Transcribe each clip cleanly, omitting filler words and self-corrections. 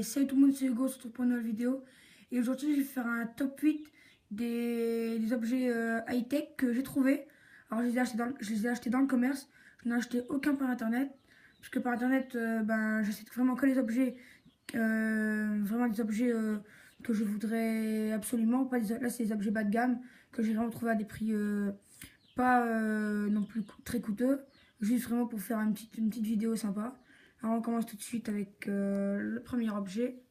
salut tout le monde, c'est Hugo, surtout pour une nouvelle vidéo. Et aujourd'hui, je vais faire un top 8 des objets high-tech que j'ai trouvé. Alors, je les ai achetés dans le commerce. Je n'ai acheté aucun par internet. Parce que par internet, j'achète vraiment que les objets, vraiment des objets que je voudrais absolument. Pas là, c'est des objets bas de gamme que j'ai vraiment trouvé à des prix pas non plus très coûteux. Juste vraiment pour faire une petite vidéo sympa. Alors on commence tout de suite avec le premier objet.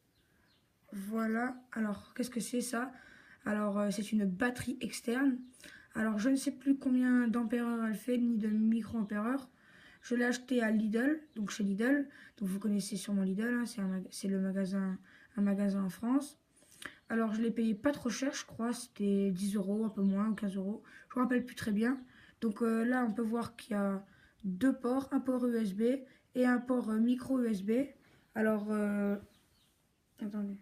Voilà. Alors qu'est-ce que c'est ça? Alors c'est une batterie externe. Alors je ne sais plus combien d'ampères elle fait ni de micro-ampères. Je l'ai acheté à Lidl, donc chez Lidl. Donc vous connaissez sûrement Lidl, hein, c'est un magasin en France. Alors je l'ai payé pas trop cher, je crois, c'était 10 euros, un peu moins, ou 15 euros. Je me rappelle plus très bien. Donc là on peut voir qu'il y a deux ports, un port USB et un port micro USB. Alors, attendez.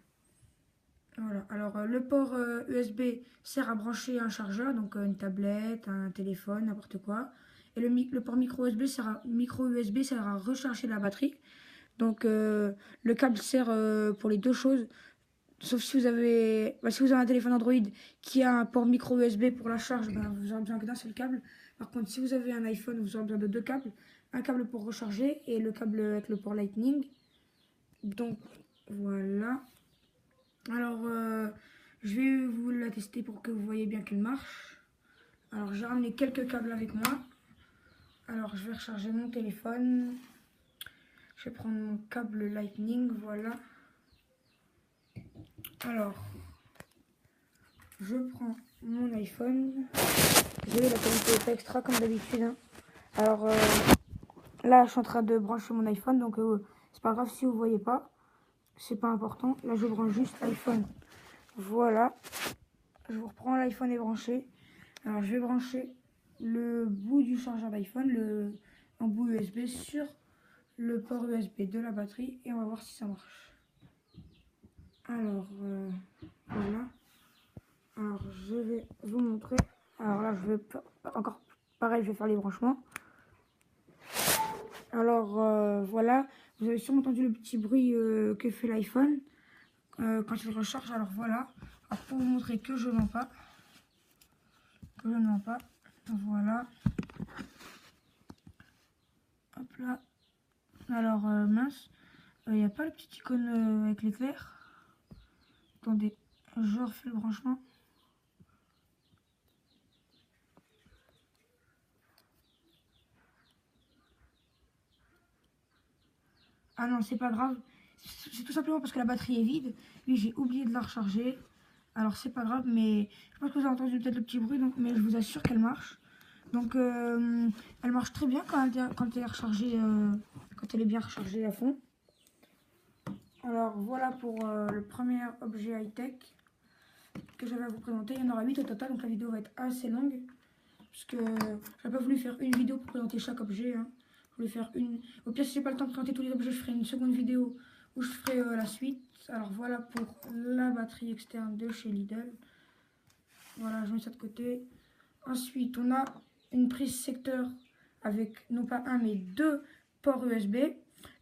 Voilà. Alors, le port USB sert à brancher un chargeur, donc une tablette, un téléphone, n'importe quoi. Et le port micro USB sert à recharger la batterie. Donc, le câble sert pour les deux choses. Sauf si vous avez, si vous avez un téléphone Android qui a un port micro USB pour la charge, vous aurez besoin que d'un seul câble. Par contre, si vous avez un iPhone, vous aurez besoin de deux câbles. Un câble pour recharger et le câble avec le port Lightning. Donc, voilà. Alors, je vais vous la tester pour que vous voyez bien qu'elle marche. Alors, j'ai ramené quelques câbles avec moi. Alors, je vais recharger mon téléphone. Je vais prendre mon câble Lightning, voilà. Alors, je prends mon iPhone. Désolé, la qualité n'est pas extra comme d'habitude, hein. Alors, là, je suis en train de brancher mon iPhone, donc c'est pas grave si vous voyez pas. C'est pas important. Là, je branche juste l'iPhone. Voilà. Je vous reprends, l'iPhone est branché. Alors, je vais brancher le bout du chargeur d'iPhone, un bout USB sur le port USB de la batterie et on va voir si ça marche. Alors, voilà. Alors, je vais vous montrer. Alors là, je vais encore pareil, je vais faire les branchements. Alors, voilà. Vous avez sûrement entendu le petit bruit que fait l'iPhone quand il recharge. Alors, voilà. Alors, pour vous montrer que je ne mens pas. Voilà. Hop là. Alors, mince. Il n'y a pas le petit icône avec l'éclair. Attendez, je refais le branchement. Ah non, c'est pas grave. C'est tout simplement parce que la batterie est vide. Oui, j'ai oublié de la recharger. Alors, c'est pas grave, mais je pense que vous avez entendu peut-être le petit bruit. Donc, mais je vous assure qu'elle marche. Donc, elle marche très bien quand elle est rechargée, quand elle est bien rechargée à fond. Alors, voilà pour le premier objet high-tech que je vais vous présenter. Il y en aura 8 au total, donc la vidéo va être assez longue. Parce que j'ai pas voulu faire une vidéo pour présenter chaque objet, hein. Je voulais faire une. Au pire, si j'ai pas le temps de présenter tous les objets, je ferai une seconde vidéo où je ferai la suite. Alors voilà pour la batterie externe de chez Lidl. Voilà, je mets ça de côté. Ensuite, on a une prise secteur avec non pas un mais deux ports USB.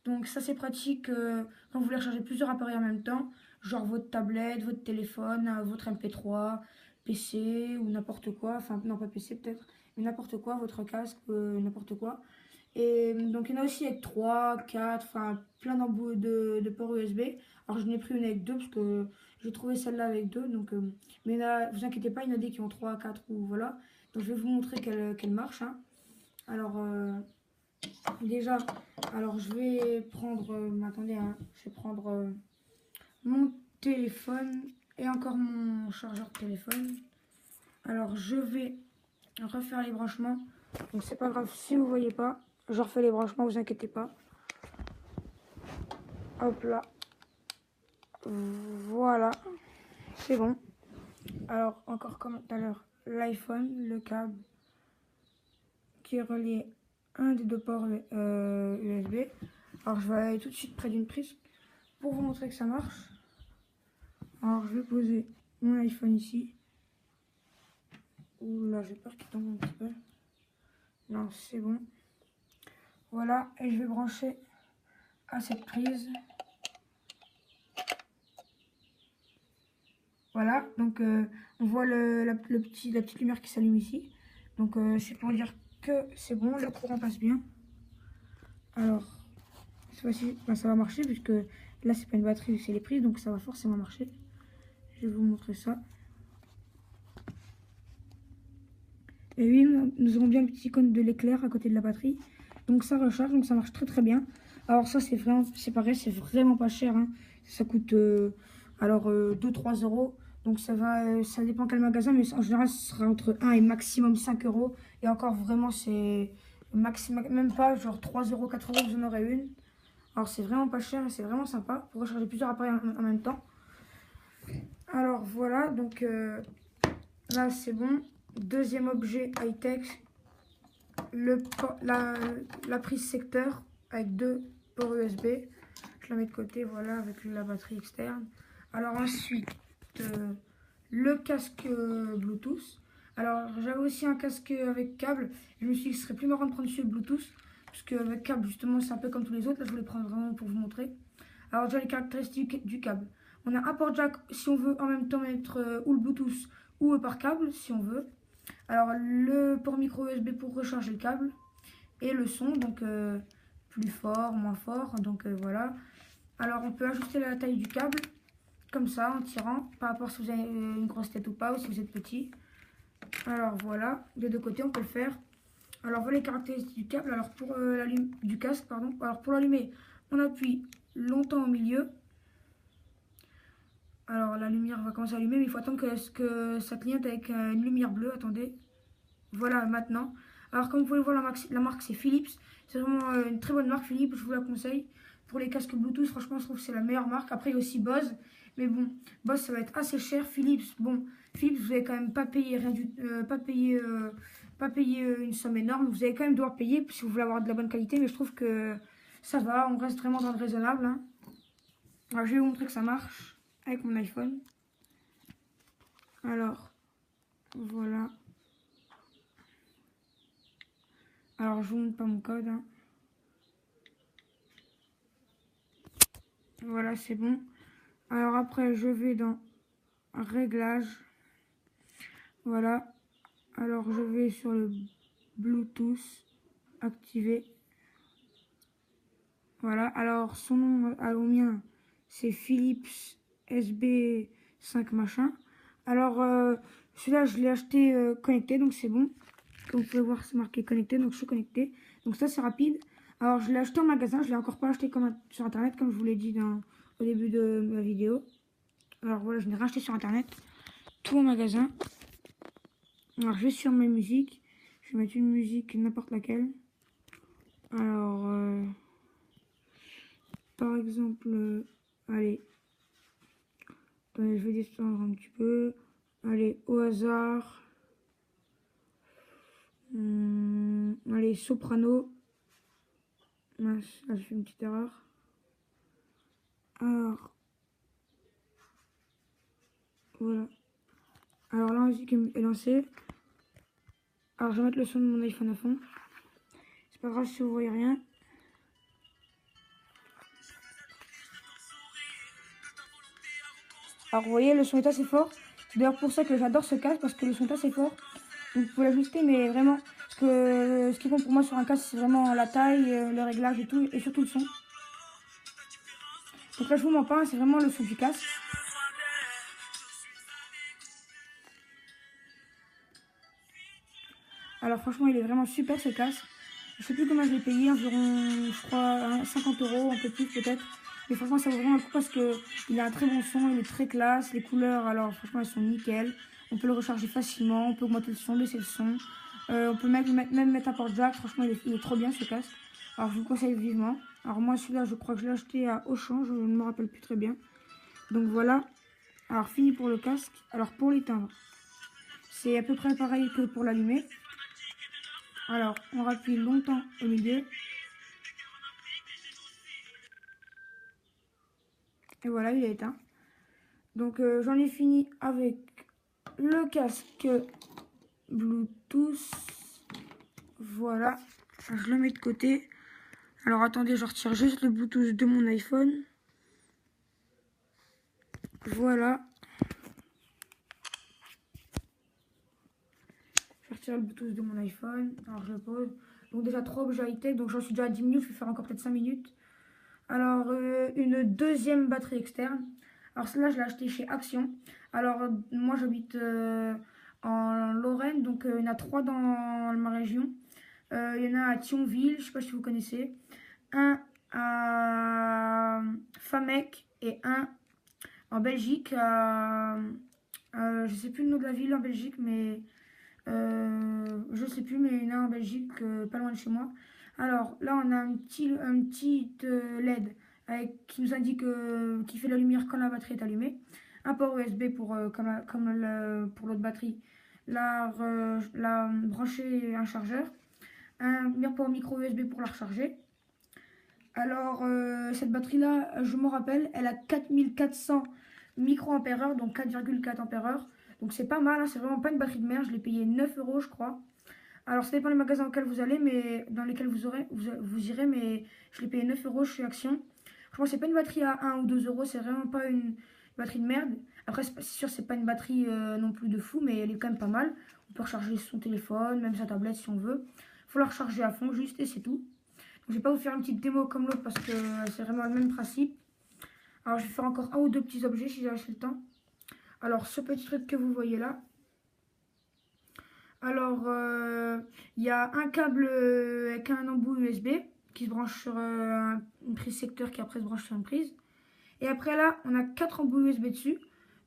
Donc ça c'est pratique quand vous voulez recharger plusieurs appareils en même temps, genre votre tablette, votre téléphone, votre MP3, PC ou n'importe quoi, enfin non pas PC peut-être, mais n'importe quoi, votre casque, n'importe quoi. Et donc il y en a aussi avec 3, 4, enfin plein d'embouts de ports USB. Alors je n'ai pris une avec deux parce que j'ai trouvé celle-là avec deux. Donc, mais là, vous inquiétez pas, il y en a des qui ont 3, 4 ou voilà. Donc je vais vous montrer qu'elle marche, hein. Alors déjà, alors je vais prendre, attendez, hein, je vais prendre mon téléphone et encore mon chargeur de téléphone. Alors je vais refaire les branchements. Donc c'est pas grave si vous voyez pas. Je refais les branchements, vous inquiétez pas. Hop là. Voilà. C'est bon. Alors encore comme tout à l'heure, l'iPhone, le câble qui est relié à un des deux ports USB. Alors je vais aller tout de suite près d'une prise pour vous montrer que ça marche. Alors je vais poser mon iPhone ici. Ouh là, j'ai peur qu'il tombe un petit peu. Non, c'est bon. Voilà, et je vais brancher à cette prise. donc on voit la petite lumière qui s'allume ici. Donc c'est pour dire que c'est bon, le courant passe bien. Alors, cette fois-ci, bah, ça va marcher puisque là c'est pas une batterie, c'est les prises, donc ça va forcément marcher. Je vais vous montrer ça. Et oui, nous avons bien le petit icône de l'éclair à côté de la batterie. Donc ça recharge, donc ça marche très très bien. Alors ça c'est pareil, c'est vraiment pas cher, hein. Ça coûte 2-3 euros. Donc ça dépend quel magasin, mais en général ce sera entre 1 et maximum 5 euros. Et encore vraiment c'est maximum, même pas genre 3 euros, 4 euros vous en aurez une. Alors c'est vraiment pas cher et c'est vraiment sympa pour recharger plusieurs appareils en même temps. Alors voilà, donc là c'est bon. Deuxième objet high-tech, la prise secteur avec 2 ports USB. Je la mets de côté, voilà, avec la batterie externe. Alors ensuite, le casque Bluetooth. Alors j'avais aussi un casque avec câble. Je me suis dit que ce serait plus marrant de prendre celui Bluetooth. Parce qu'avec câble, justement, c'est un peu comme tous les autres. Là, je voulais prendre vraiment pour vous montrer. Alors déjà les caractéristiques du câble. On a un port jack si on veut en même temps mettre ou le Bluetooth ou par câble si on veut. Alors le port micro USB pour recharger le câble et le son, donc plus fort, moins fort, donc voilà. Alors on peut ajuster la taille du câble comme ça en tirant par rapport à si vous avez une grosse tête ou pas, ou si vous êtes petit. Alors voilà, des deux côtés on peut le faire. Alors voilà les caractéristiques du câble. Alors pour du casque, pardon. Alors pour l'allumer, on appuie longtemps au milieu. Alors la lumière va commencer à allumer, mais il faut attendre que ça clignote avec une lumière bleue. Attendez. Voilà maintenant. Alors comme vous pouvez voir, la marque c'est Philips. C'est vraiment une très bonne marque Philips, je vous la conseille. Pour les casques Bluetooth, franchement je trouve que c'est la meilleure marque. Après il y a aussi Bose. Mais bon, Bose ça va être assez cher. Philips, bon, Philips vous n'allez quand même pas payer rien pas payer une somme énorme. Vous allez quand même devoir payer si vous voulez avoir de la bonne qualité. Mais je trouve que ça va, on reste vraiment dans le raisonnable, hein. Alors je vais vous montrer que ça marche avec mon iPhone. Alors, voilà. Alors, je vous montre pas mon code, hein. Voilà, c'est bon. Alors après, je vais dans Réglages. Voilà. Alors, je vais sur le Bluetooth activé. Voilà. Alors, son nom au mien, c'est Philips SB5 machin. Alors, celui-là, je l'ai acheté connecté, donc c'est bon. Comme vous pouvez voir, c'est marqué connecté, donc je suis connecté. Donc ça, c'est rapide. Alors, je l'ai acheté en magasin, je l'ai encore pas acheté sur internet, comme je vous l'ai dit au début de ma vidéo. Alors voilà, je l'ai racheté sur internet, tout au magasin. Alors, je vais sur mes musiques. Je vais mettre une musique, n'importe laquelle. Alors, par exemple, allez. Attendez, je vais descendre un petit peu. Allez, au hasard. Allez, soprano. Mince, là j'ai fait une petite erreur. Alors, voilà. Alors la musique est lancée. Alors je vais mettre le son de mon iPhone à fond. C'est pas grave si vous voyez rien. Alors vous voyez, le son est assez fort. C'est d'ailleurs pour ça que j'adore ce casque, parce que le son est assez fort. Donc vous pouvez l'ajuster, mais vraiment, ce qui compte pour moi sur un casque, c'est vraiment la taille, le réglage et tout, et surtout le son. Donc là je vous mens pas, c'est vraiment le son du casque. Alors franchement, il est vraiment super ce casque. Je sais plus combien je l'ai payé, environ, je crois, 50 euros, un peu plus peut-être. Mais franchement, ça vaut vraiment le coup parce qu'il a un très bon son, il est très classe. Les couleurs, alors franchement, elles sont nickel. On peut le recharger facilement, on peut augmenter le son, baisser le son. On peut même mettre un port jack. Franchement, il est trop bien ce casque. Alors je vous le conseille vivement. Alors moi, celui-là, je crois que je l'ai acheté à Auchan, je ne me rappelle plus très bien. Donc voilà. Alors fini pour le casque. Alors pour l'éteindre, c'est à peu près pareil que pour l'allumer. Alors, on appuie longtemps au milieu. Et voilà, il est éteint. Donc, j'en ai fini avec le casque Bluetooth. Voilà. Je le mets de côté. Alors, attendez, je retire juste le Bluetooth de mon iPhone. Voilà. retirer le Bluetooth de mon iPhone. Alors je pose. Donc déjà 3 objets high-tech, donc j'en suis déjà à 10 minutes, je vais faire encore peut-être 5 minutes. Alors une deuxième batterie externe. Alors celle-là je l'ai achetée chez Action. Alors moi j'habite en Lorraine, donc il y en a 3 dans ma région. Il y en a à Thionville, je sais pas si vous connaissez. Un à Famec et un en Belgique. Je sais plus le nom de la ville en Belgique, mais je sais plus, mais il y en a en Belgique, pas loin de chez moi. Alors là, on a un petit LED qui nous indique qui fait la lumière quand la batterie est allumée. Un port USB pour pour l'autre batterie, la brancher un chargeur. Un port micro USB pour la recharger. Alors cette batterie là, je me rappelle, elle a 4400 microampères-heure, donc 4,4 ampères-heure. Donc c'est pas mal, hein, c'est vraiment pas une batterie de merde. Je l'ai payé 9 euros, je crois. Alors ça dépend des magasins auxquels vous allez, mais dans lesquels vous irez, mais je l'ai payé 9 euros chez Action. Franchement, c'est pas une batterie à 1 ou 2 euros, c'est vraiment pas une batterie de merde. Après, c'est sûr, c'est pas une batterie non plus de fou, mais elle est quand même pas mal. On peut recharger son téléphone, même sa tablette si on veut. Faut la recharger à fond juste et c'est tout. Donc, je vais pas vous faire une petite démo comme l'autre parce que c'est vraiment le même principe. Alors je vais faire encore un ou deux petits objets si j'ai assez le temps. Alors ce petit truc que vous voyez là. Alors il y a un câble avec un embout USB qui se branche sur une prise secteur qui après se branche sur une prise. Et après là on a 4 embouts USB dessus.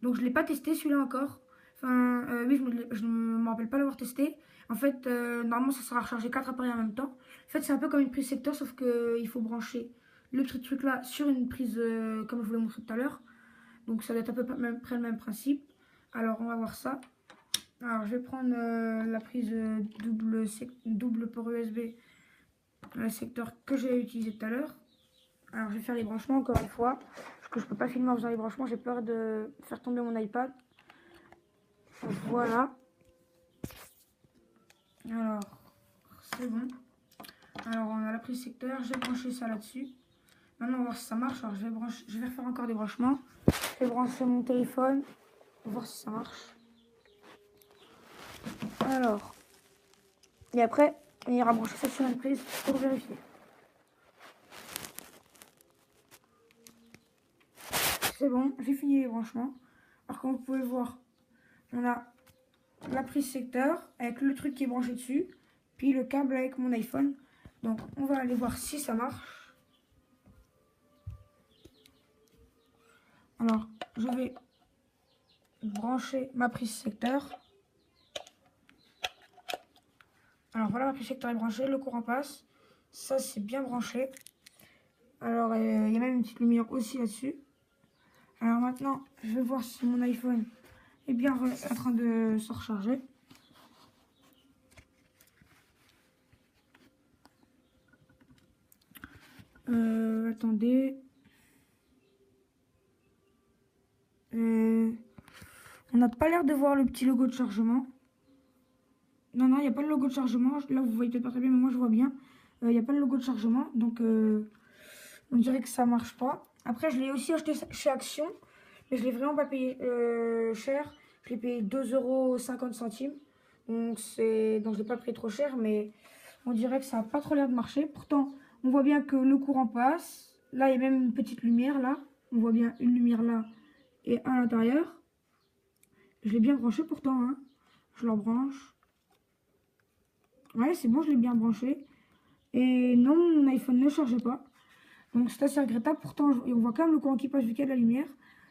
Donc je ne l'ai pas testé celui-là encore. Enfin oui, je ne me rappelle pas l'avoir testé. En fait normalement ça sera recharger 4 appareils en même temps. En fait c'est un peu comme une prise secteur sauf qu'il faut brancher le petit truc là sur une prise comme je vous l'ai montré tout à l'heure. Donc ça doit être à peu près le même principe. Alors on va voir ça. Alors je vais prendre la prise double port USB, le secteur que j'ai utilisé tout à l'heure. Alors je vais faire les branchements encore une fois. Parce que je peux pas filmer en faisant les branchements, j'ai peur de faire tomber mon iPad. Voilà. Alors c'est bon. Alors on a la prise secteur, j'ai branché ça là-dessus. Maintenant on va voir si ça marche. Alors je vais refaire encore des branchements. Je vais brancher mon téléphone pour voir si ça marche. Alors, et après, on ira brancher ça sur une prise pour vérifier. C'est bon, j'ai fini les branchements. Alors comme vous pouvez le voir, on a la prise secteur avec le truc qui est branché dessus, puis le câble avec mon iPhone. Donc on va aller voir si ça marche. Alors, je vais brancher ma prise secteur. Alors voilà, ma prise secteur est branchée, le courant passe. Ça, c'est bien branché. Alors, il y a même une petite lumière aussi là-dessus. Alors maintenant, je vais voir si mon iPhone est bien en train de se recharger. Attendez. On n'a pas l'air de voir le petit logo de chargement. Non, il n'y a pas le logo de chargement. Là, vous voyez peut-être pas très bien, mais moi, je vois bien. Il n'y a pas le logo de chargement. Donc, on dirait que ça marche pas. Après, je l'ai aussi acheté chez Action. Mais je l'ai vraiment pas payé cher. Je l'ai payé 2,50 €. Donc, je l'ai pas pris trop cher. Mais on dirait que ça n'a pas trop l'air de marcher. Pourtant, on voit bien que le courant passe. Là, il y a même une petite lumière là. On voit bien une lumière là et un à l'intérieur. Je l'ai bien branché pourtant, hein. Je le branche. Ouais, c'est bon, je l'ai bien branché. Et non, mon iPhone ne chargeait pas. Donc c'est assez regrettable. Pourtant, on voit quand même le courant qui passe vu qu'il y a de la lumière.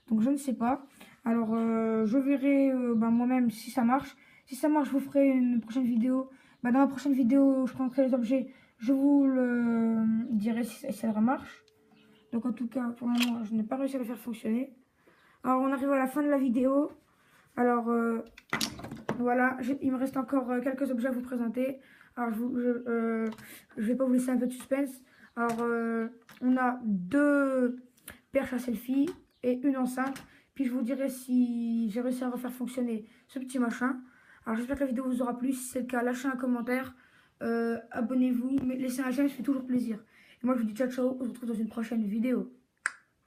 Donc je ne sais pas. Alors, je verrai moi-même si ça marche. Si ça marche, je vous ferai une prochaine vidéo. Dans la prochaine vidéo, je prendrai les objets. Je vous le dirai si ça marche. Donc en tout cas, pour le moment, je n'ai pas réussi à le faire fonctionner. Alors, on arrive à la fin de la vidéo. Alors, voilà, il me reste encore quelques objets à vous présenter. Alors, je vais pas vous laisser un peu de suspense. Alors, on a 2 perches à selfie et une enceinte. Puis, je vous dirai si j'ai réussi à refaire fonctionner ce petit machin. Alors, j'espère que la vidéo vous aura plu. Si c'est le cas, lâchez un commentaire. Abonnez-vous, laissez un j'aime, ça fait toujours plaisir. Et moi, je vous dis ciao, ciao. On se retrouve dans une prochaine vidéo.